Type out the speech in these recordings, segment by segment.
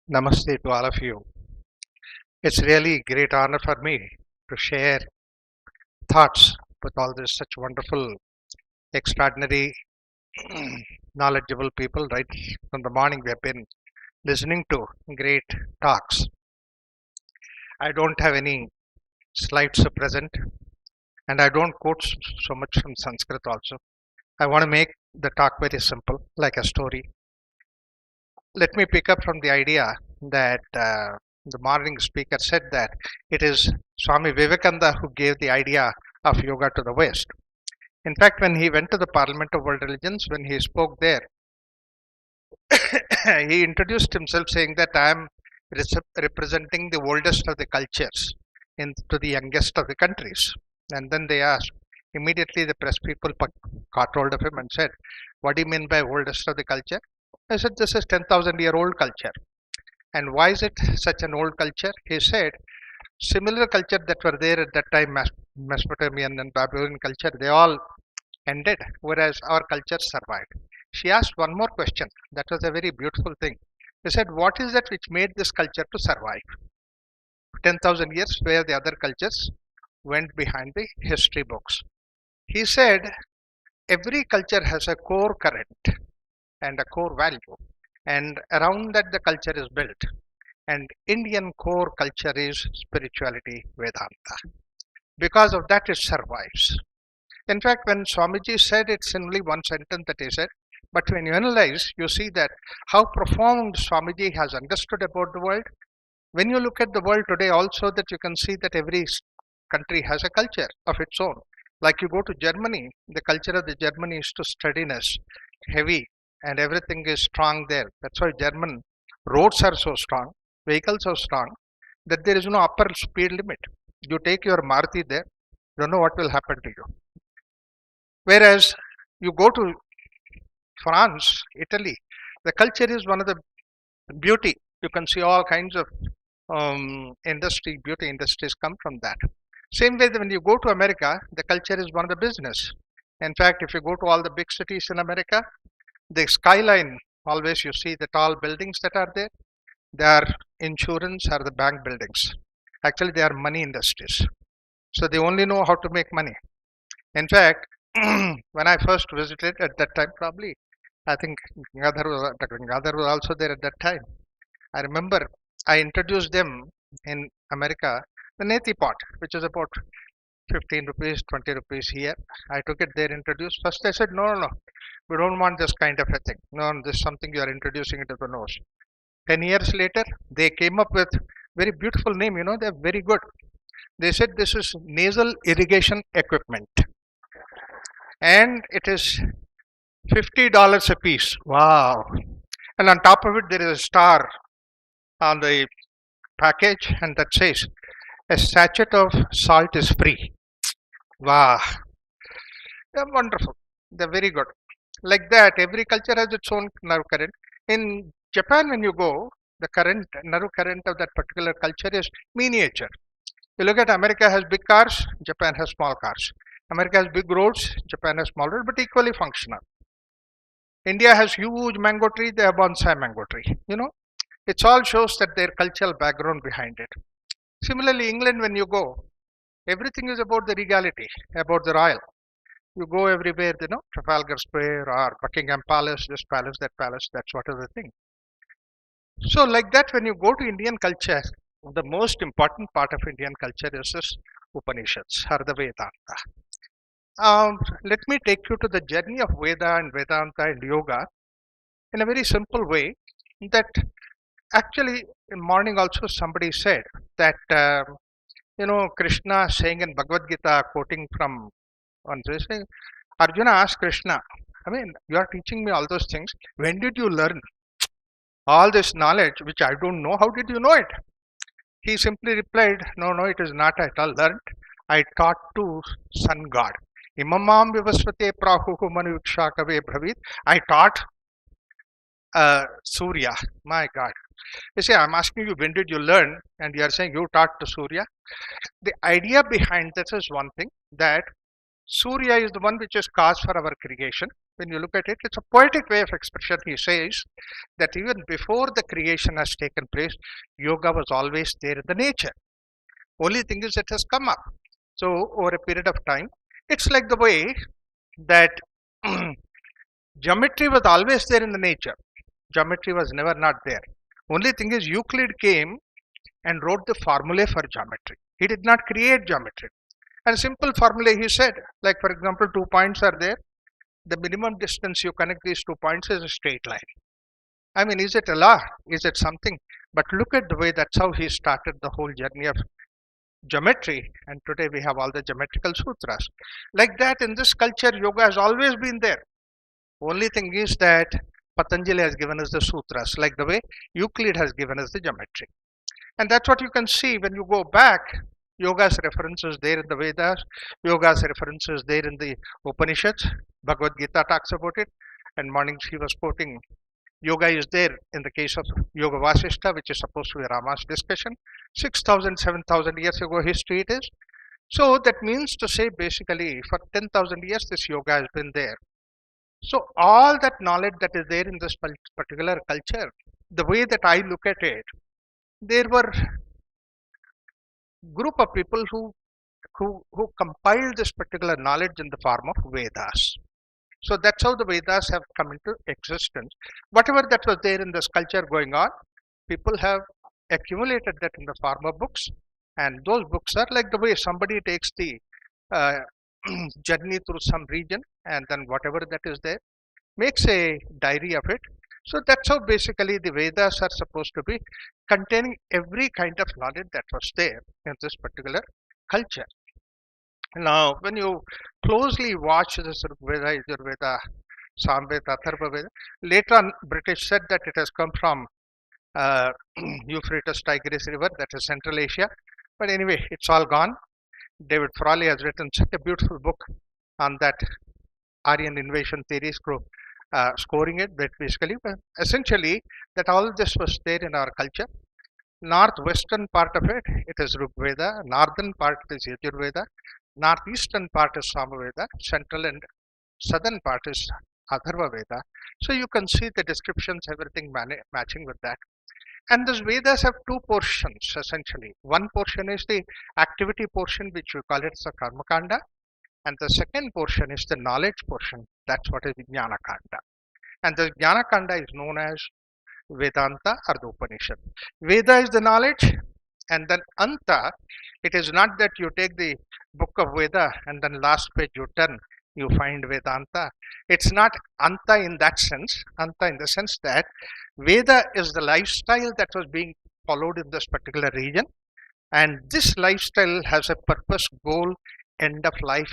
Namaste to all of you. It's really a great honor for me to share thoughts with all these such wonderful, extraordinary, knowledgeable people. Right from the morning, we have been listening to great talks. I don't have any slides to present, and I don't quote so much from Sanskrit also. I want to make the talk very simple, like a story. Let me pick up from the idea that the morning speaker said that it is Swami Vivekananda who gave the idea of yoga to the West. In fact, when he went to the Parliament of World Religions, when he spoke there, he introduced himself saying that I am representing the oldest of the cultures to the youngest of the countries. And then they asked, immediately the press people caught hold of him and said, what do you mean by oldest of the culture? I said, this is 10,000-year-old culture. And why is it such an old culture? He said, similar culture that were there at that time, Mesopotamian and Babylonian culture, they all ended, whereas our culture survived. She asked one more question. That was a very beautiful thing. He said, what is that which made this culture to survive? 10,000 years where the other cultures went behind the history books. He said, every culture has a core current and a core value, and around that the culture is built. And Indian core culture is spirituality, Vedanta. Because of that, it survives. In fact, when Swamiji said, it's only one sentence that he said, but when you analyze, you see that how profound Swamiji has understood about the world. When you look at the world today also, that you can see that every country has a culture of its own. Like you go to Germany, the culture of the Germany is to steadiness, heavy, and everything is strong there. That's why German roads are so strong, vehicles are strong, that there is no upper speed limit. You take your Maruti there, you don't know what will happen to you. Whereas you go to France, Italy, the culture is one of the beauty. You can see all kinds of beauty industries come from that. Same way that when you go to America, the culture is one of the business. In fact, if you go to all the big cities in America, the skyline, always you see the tall buildings that are there. Their insurance are the bank buildings. Actually, they are money industries. So they only know how to make money. In fact, when I first visited at that time, probably, I think Dr. Gangadhar was also there at that time. I remember I introduced them in America, the neti pot, which is about 15 rupees, 20 rupees here. I took it there, introduced. First I said, no, we don't want this kind of a thing. No, this is something you are introducing into the nose. 10 years later, they came up with very beautiful name, they're very good. They said this is nasal irrigation equipment. And it is $50 a piece. Wow. And on top of it, there is a star on the package, and that says, a sachet of salt is free. Wow. They're wonderful. They're very good. Like that, every culture has its own nerve current. In Japan, when you go, the nerve current of that particular culture is miniature. You look at America has big cars, Japan has small cars. America has big roads, Japan has small roads, but equally functional. India has huge mango tree, they have bonsai mango tree. It all shows that their cultural background behind it. Similarly, England, when you go, everything is about the regality, about the royal. You go everywhere, Trafalgar Square or Buckingham Palace, this palace, that palace, that's what is the thing. So like that, when you go to Indian culture, the most important part of Indian culture is this Upanishads, or the Vedanta. Let me take you to the journey of Veda and Vedanta and Yoga in a very simple way, that actually in morning also somebody said that, Krishna saying in Bhagavad Gita, quoting from one place, Arjuna asked Krishna, you are teaching me all those things. When did you learn all this knowledge which I don't know? How did you know it? He simply replied, no, it is not at all learned. I taught to sun god. Imamam vivasvate prahuhu manuviksha kave bhavit. I taught Surya, my God. You see, I'm asking you, when did you learn? And you are saying you taught to Surya. The idea behind this is one thing, that Surya is the one which is cause for our creation. When you look at it, it's a poetic way of expression. He says that even before the creation has taken place, yoga was always there in the nature. Only thing is it has come up. So over a period of time, it's like the way that geometry was always there in the nature. Geometry was never not there. Only thing is Euclid came and wrote the formulae for geometry. He did not create geometry. And simple formula he said, like for example, 2 points are there. The minimum distance you connect these 2 points is a straight line. I mean, is it a law? Is it something? But look at the way that's how he started the whole journey of geometry. And today we have all the geometrical sutras. Like that, in this culture, yoga has always been there. Only thing is that Patanjali has given us the sutras, like the way Euclid has given us the geometry. And that's what you can see when you go back. Yoga's references there in the Vedas, yoga's references there in the Upanishads. Bhagavad Gita talks about it, and morning she was quoting yoga is there in the case of Yoga Vasishta, which is supposed to be Rama's discussion. 6,000, 7,000 years ago history it is. So that means to say basically for 10,000 years this yoga has been there. So all that knowledge that is there in this particular culture, the way that I look at it, there were group of people who compiled this particular knowledge in the form of Vedas. So that's how the Vedas have come into existence. Whatever that was there in this culture going on, people have accumulated that in the form of books. And those books are like the way somebody takes the journey through some region, and then whatever that is there, makes a diary of it. So that's how basically the Vedas are supposed to be, containing every kind of knowledge that was there in this particular culture. Now, when you closely watch this Veda, Yajurveda, Samveda, Atharva Veda, later on British said that it has come from Euphrates Tigris River, that is Central Asia. But anyway, it's all gone. David Frawley has written such a beautiful book on that Aryan invasion theories group. Scoring it, but basically, essentially, that all this was there in our culture. Northwestern part of it, it is Rig Veda. Northern part is Yajurveda. Northeastern part is Samaveda. Central and southern part is Atharva Veda. So you can see the descriptions, everything matching with that. And these Vedas have two portions essentially. One portion is the activity portion, which we call it the Karma Kanda. And the second portion is the knowledge portion. That's what is Jnana Kanda. And the Jnana Kanda is known as Vedanta or the Upanishad. Veda is the knowledge, and then Anta, it is not that you take the book of Veda and then last page you turn, you find Vedanta. It's not Anta in that sense. Anta in the sense that Veda is the lifestyle that was being followed in this particular region. And this lifestyle has a purpose, goal, end of life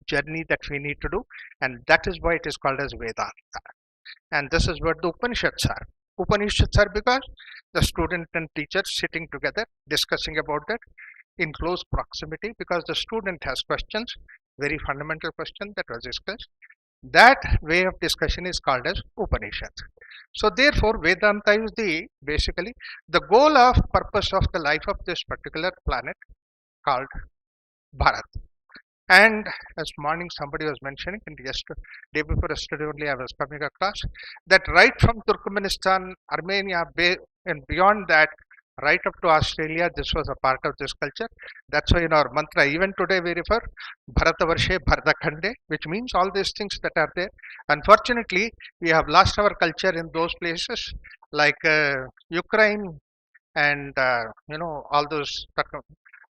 journey that we need to do, and that is why it is called as Vedanta. And this is what the Upanishads are. Upanishads are because the student and teacher sitting together discussing about that in close proximity, because the student has questions, very fundamental question that was discussed. That way of discussion is called as Upanishad. So therefore Vedanta is the basically the goal of purpose of the life of this particular planet called Bharat. And as morning somebody was mentioning, and day before yesterday only I was coming across that right from Turkmenistan, Armenia, and beyond that, right up to Australia, this was a part of this culture. That's why in our mantra, even today we refer Bharatavarshe, Bharatakhande, which means all these things that are there. Unfortunately, we have lost our culture in those places like Ukraine and all those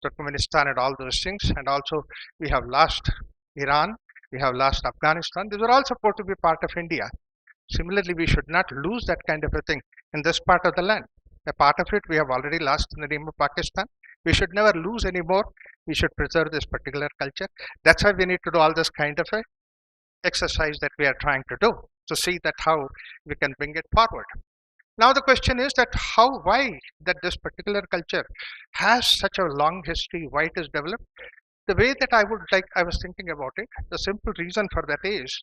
Turkmenistan and all those things, and also we have lost Iran, we have lost Afghanistan. These are all supposed to be part of India. Similarly, we should not lose that kind of a thing in this part of the land. A part of it we have already lost in the name of Pakistan. We should never lose anymore. We should preserve this particular culture. That's why we need to do all this kind of a exercise that we are trying to do, to see that how we can bring it forward. Now the question is that why that this particular culture has such a long history, why it is developed. The way that I was thinking about it, the simple reason for that is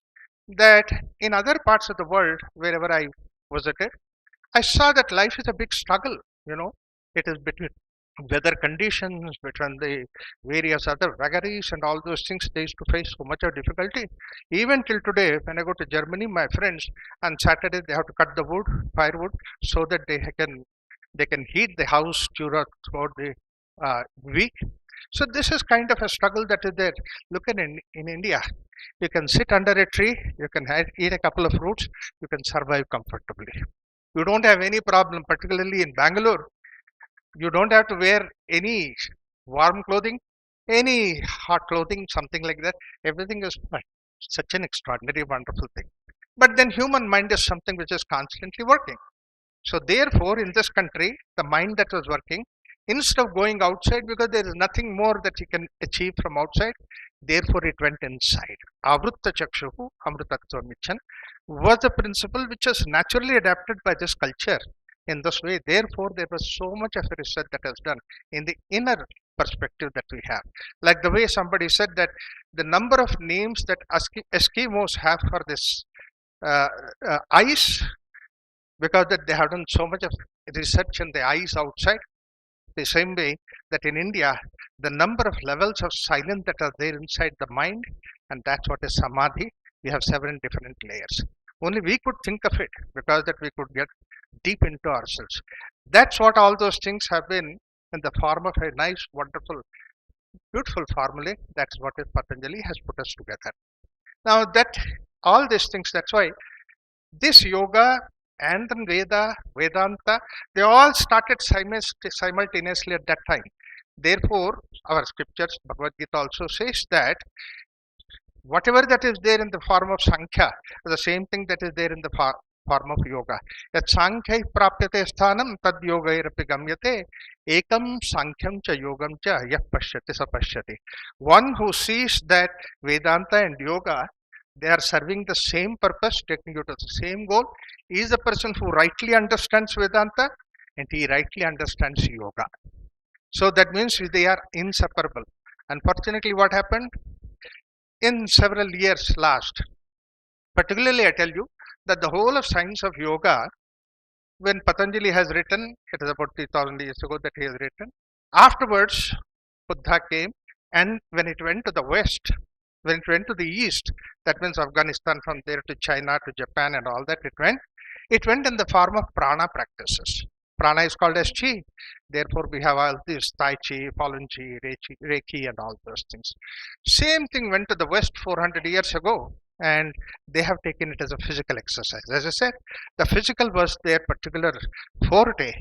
that in other parts of the world, wherever I visited, I saw that life is a big struggle, it is between weather conditions, between the various other vagaries and all those things, they used to face so much of difficulty. Even till today, when I go to Germany, my friends on Saturday they have to cut the wood, firewood, so that they can heat the house throughout the week. So this is kind of a struggle that is there. Look at in India, you can sit under a tree, you can eat a couple of fruits, you can survive comfortably. You don't have any problem, particularly in Bangalore. You don't have to wear any warm clothing, any hot clothing, something like that. Everything is fine. Such an extraordinary, wonderful thing. But then human mind is something which is constantly working. So therefore, in this country, the mind that was working, instead of going outside, because there is nothing more that you can achieve from outside, therefore it went inside. Avrutta chakshuhu amrutatva michan was a principle which was naturally adapted by this culture in this way. Therefore, there was so much of research that has done in the inner perspective that we have. Like the way somebody said that the number of names that Eskimos have for this ice, because that they have done so much of research in the ice outside. The same way that in India, the number of levels of silence that are there inside the mind, and that's what is samadhi. We have 7 different layers. Only we could think of it, because that we could get deep into ourselves. That's what all those things have been in the form of a nice, wonderful, beautiful formulae. That's what Patanjali has put us together. Now that all these things, that's why this yoga and then Vedanta, they all started simultaneously at that time. Therefore, our scriptures, Bhagavad Gita also says that whatever that is there in the form of Sankhya, the same thing that is there in the form of yoga. Yat Sankhya prapyate sthanam tad yogairapi gamyate ekam Sankhya cha yogam cha yah pashyati sa pashyati. One who sees that Vedanta and yoga, they are serving the same purpose, taking you to the same goal, is the person who rightly understands Vedanta and he rightly understands yoga. So that means they are inseparable. Unfortunately, what happened in several years last, particularly I tell you that the whole of science of yoga, when Patanjali has written, it is about 3000 years ago that he has written. Afterwards, Buddha came, and when it went to the west, when it went to the east, that means Afghanistan, from there to China to Japan and all that, it went in the form of prana practices. Prana is called as chi. Therefore, we have all these Tai Chi, Falun Chi, Reiki and all those things. Same thing went to the west 400 years ago, and they have taken it as a physical exercise. As I said, the physical was their particular forte.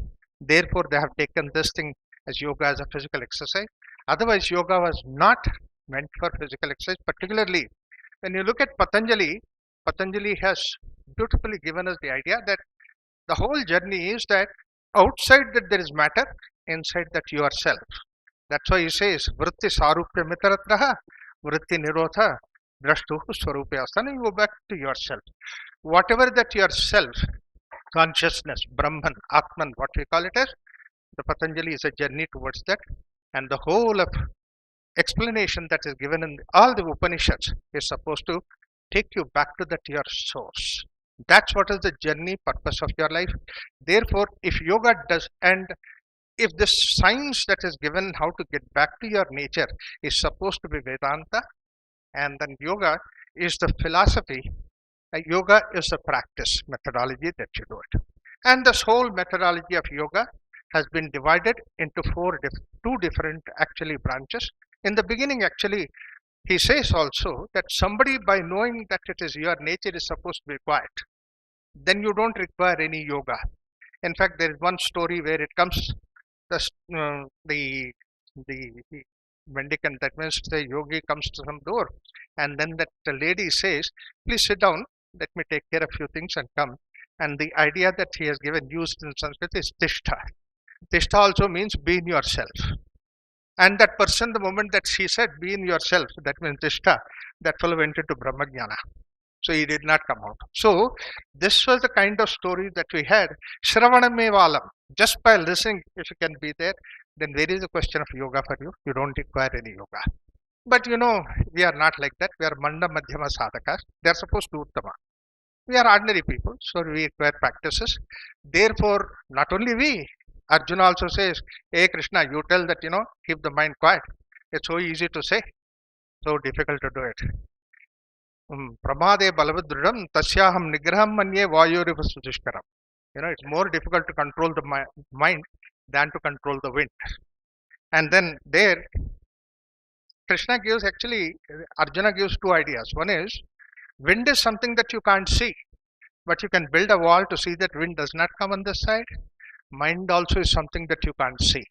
Therefore, they have taken this thing as yoga as a physical exercise. Otherwise, yoga was not meant for physical exercise. Particularly, when you look at Patanjali, Patanjali has beautifully given us the idea that the whole journey is that outside that there is matter, inside that you are self. That's why he says, vritti sarupya mitaratraha, vritti nirodha, drashtu swarupya asana. You go back to yourself. Whatever that your self, consciousness, Brahman, Atman, what we call it as, the Patanjali is a journey towards that. And the whole of explanation that is given in all the Upanishads is supposed to take you back to that your source. That's what is the journey purpose of your life. Therefore, if yoga does, and if this science that is given how to get back to your nature is supposed to be Vedanta, and then yoga is the philosophy, yoga is the practice methodology that you do it. And this whole methodology of yoga has been divided into two different actually branches. In the beginning, actually, he says also that somebody, by knowing that it is your nature is supposed to be quiet, then you don't require any yoga. In fact, there is one story where it comes, the mendicant, that means the yogi, comes to some door, and then that the lady says, please sit down, let me take care of a few things and come. And the idea that he has given, used in Sanskrit, is tishtha. Tishtha also means be in yourself. And that person, the moment that she said, be in yourself, that means tishtha, that fellow went into Brahmajnana. So he did not come out. So this was the kind of story that we had. Shravanamevalam. Just by listening, if you can be there, then there is a question of yoga for you. You don't require any yoga. But you know, we are not like that. We are Manda Madhyama Sadhakas. They are supposed to Uttama. We are ordinary people, so we require practices. Therefore, not only we, Arjuna also says, hey Krishna, you tell that, keep the mind quiet. It's so easy to say, so difficult to do it. Pramade balavadridam tasyaham nigraham manye vayuriva sudushkaram. It's more difficult to control the mind than to control the wind. And then there, Krishna gives Arjuna gives two ideas. One is, wind is something that you can't see, but you can build a wall to see that wind does not come on this side. Mind also is something that you can't see.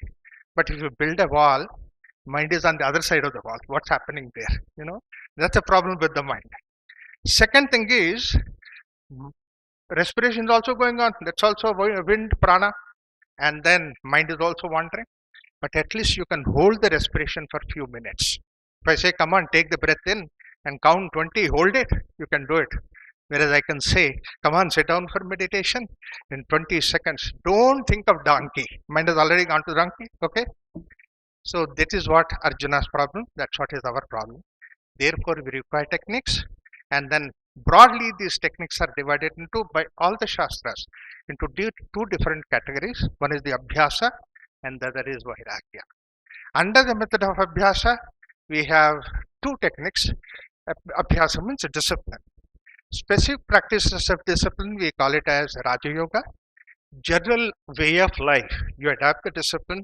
But if you build a wall, mind is on the other side of the wall. What's happening there? That's a problem with the mind. Second thing is, respiration is also going on. That's also wind, prana. And then mind is also wandering. But at least you can hold the respiration for a few minutes. If I say, come on, take the breath in and count 20, hold it, you can do it. Whereas I can say, come on, sit down for meditation in 20 seconds. Don't think of donkey. Mind has already gone to donkey. Okay. So that is what Arjuna's problem. That's what is our problem. Therefore, we require techniques. And then broadly, these techniques are divided into, by all the Shastras, into two different categories. One is the Abhyasa and the other is Vairagya. Under the method of Abhyasa, we have two techniques. Abhyasa means discipline. Specific practices of discipline, we call it as Raja Yoga. General way of life, you adapt the discipline,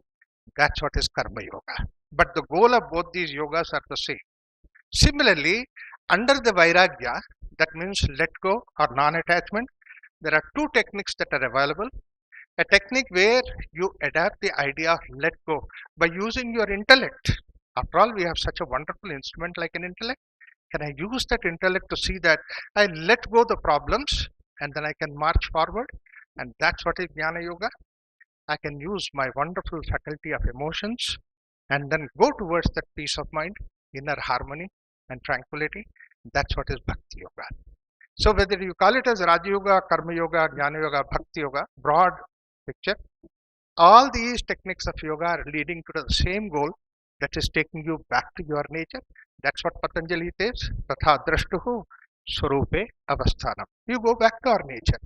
that's what is Karma Yoga. But the goal of both these yogas are the same. Similarly, under the Vairagya, that means let go or non-attachment, there are two techniques that are available. A technique where you adapt the idea of let go by using your intellect. After all, we have such a wonderful instrument like an intellect. Can I use that intellect to see that I let go the problems and then I can march forward? And that's what is Jnana Yoga. I can use my wonderful faculty of emotions and then go towards that peace of mind, inner harmony and tranquility. That's what is Bhakti Yoga. So whether you call it as Raja Yoga, Karma Yoga, Jnana Yoga, Bhakti Yoga, broad picture, all these techniques of yoga are leading to the same goal, that is taking you back to your nature. That's what Patanjali says, Tatha Drashtuhu Swarupe Avasthanam. You go back to our nature.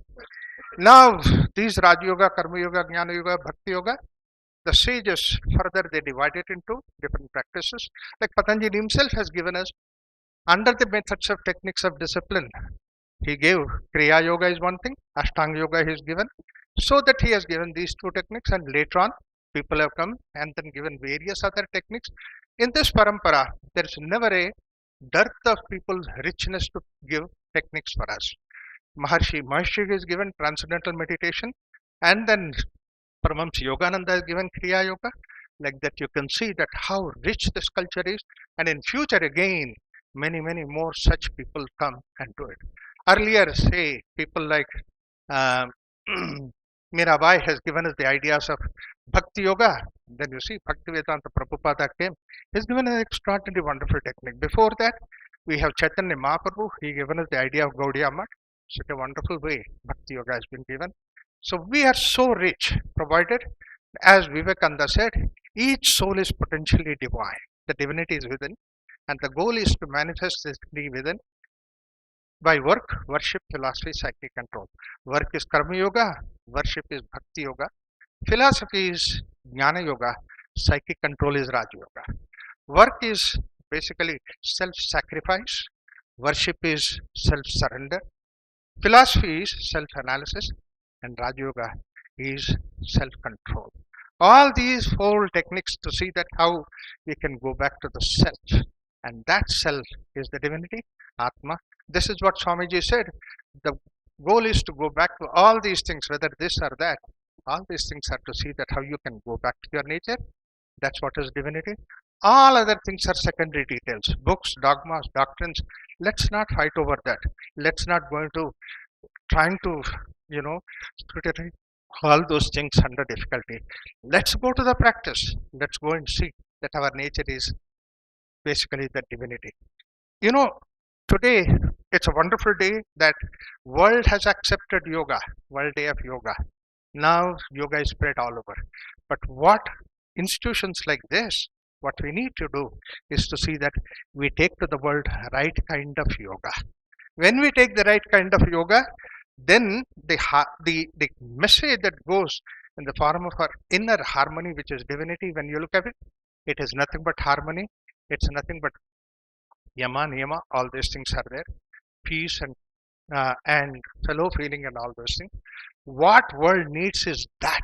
Now, these Raja Yoga, Karma Yoga, Jnana Yoga, Bhakti Yoga, the sages further they divide it into different practices. Like Patanjali himself has given us, under the methods of techniques of discipline, he gave Kriya Yoga is one thing, Ashtanga Yoga he has given, so that he has given these two techniques, and later on people have come and then given various other techniques. In this parampara, there is never a dearth of people's richness to give techniques for us. Maharshi is given transcendental meditation, and then Paramahamsa Yogananda has given Kriya Yoga. Like that, you can see that how rich this culture is, and in future again, many more such people come and do it. Earlier, say people like Mirabai has given us the ideas of Bhakti Yoga. Then you see Bhaktivedanta Prabhupada came. He's given an extraordinary wonderful technique. Before that, we have Chaitanya Mahaprabhu. He given us the idea of Gaudiya Math. Such a wonderful way Bhakti Yoga has been given. So we are so rich, provided, as Vivekananda said, each soul is potentially divine. The divinity is within, and the goal is to manifest this divinity within by work, worship, philosophy, psychic control. Work is Karma Yoga, worship is Bhakti Yoga, philosophy is Jnana Yoga, psychic control is Raja Yoga. Work is basically self-sacrifice, worship is self-surrender, philosophy is self-analysis, and Raja Yoga is self-control. All these four techniques to see that how we can go back to the self, and that self is the divinity, Atma. This is what Swamiji said. The goal is to go back to all these things, whether this or that. All these things are to see that how you can go back to your nature. That's what is divinity. All other things are secondary details. Books, dogmas, doctrines. Let's not fight over that. Let's not go into trying to, scrutinize all those things under difficulty. Let's go to the practice. Let's go and see that our nature is basically the divinity. Today it's a wonderful day that world has accepted yoga, World Day of Yoga. Now yoga is spread all over. But what institutions like this, what we need to do is to see that we take to the world right kind of yoga. When we take the right kind of yoga, then the message that goes in the form of our inner harmony, which is divinity. When you look at it, it is nothing but harmony. It's nothing but yama, niyama, all these things are there. Peace and fellow feeling and all those things. What world needs is that.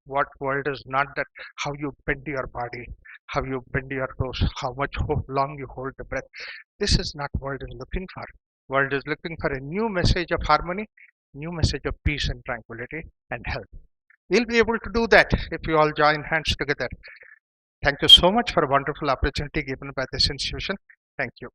What world is not that how you bend your body, how you bend your toes, how much long you hold the breath. This is not world is looking for. World is looking for a new message of harmony, new message of peace and tranquility and health. We'll be able to do that if we all join hands together. Thank you so much for a wonderful opportunity given by this institution. Thank you.